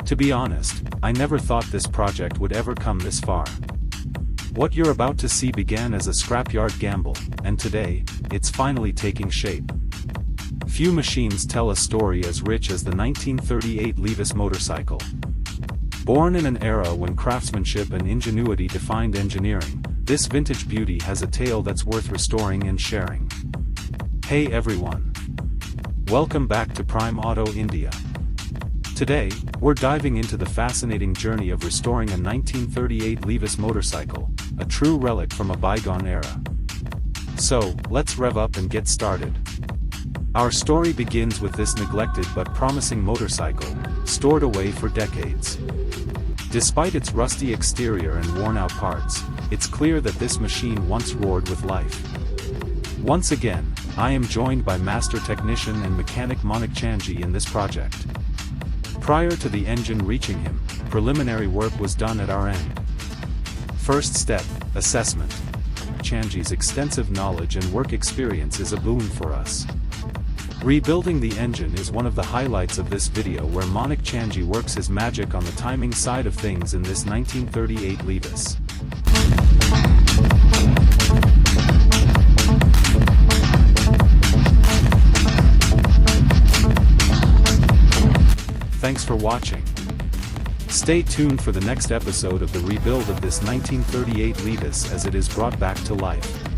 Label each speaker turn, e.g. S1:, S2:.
S1: To be honest, I never thought this project would ever come this far. What you're about to see began as a scrapyard gamble, and today, it's finally taking shape. Few machines tell a story as rich as the 1938 Levis motorcycle. Born in an era when craftsmanship and ingenuity defined engineering, this vintage beauty has a tale that's worth restoring and sharing. Hey everyone! Welcome back to Prime Auto India. Today, we're diving into the fascinating journey of restoring a 1938 Levis motorcycle, a true relic from a bygone era. So, let's rev up and get started. Our story begins with this neglected but promising motorcycle, stored away for decades. Despite its rusty exterior and worn-out parts, it's clear that this machine once roared with life. Once again, I am joined by master technician and mechanic Manik Chand in this project. Prior to the engine reaching him, preliminary work was done at our end. First step, assessment. Chand's extensive knowledge and work experience is a boon for us. Rebuilding the engine is one of the highlights of this video, where Manik Chand works his magic on the timing side of things in this 1938 Levis. Thanks for watching. Stay tuned for the next episode of the rebuild of this 1938 Levis as it is brought back to life.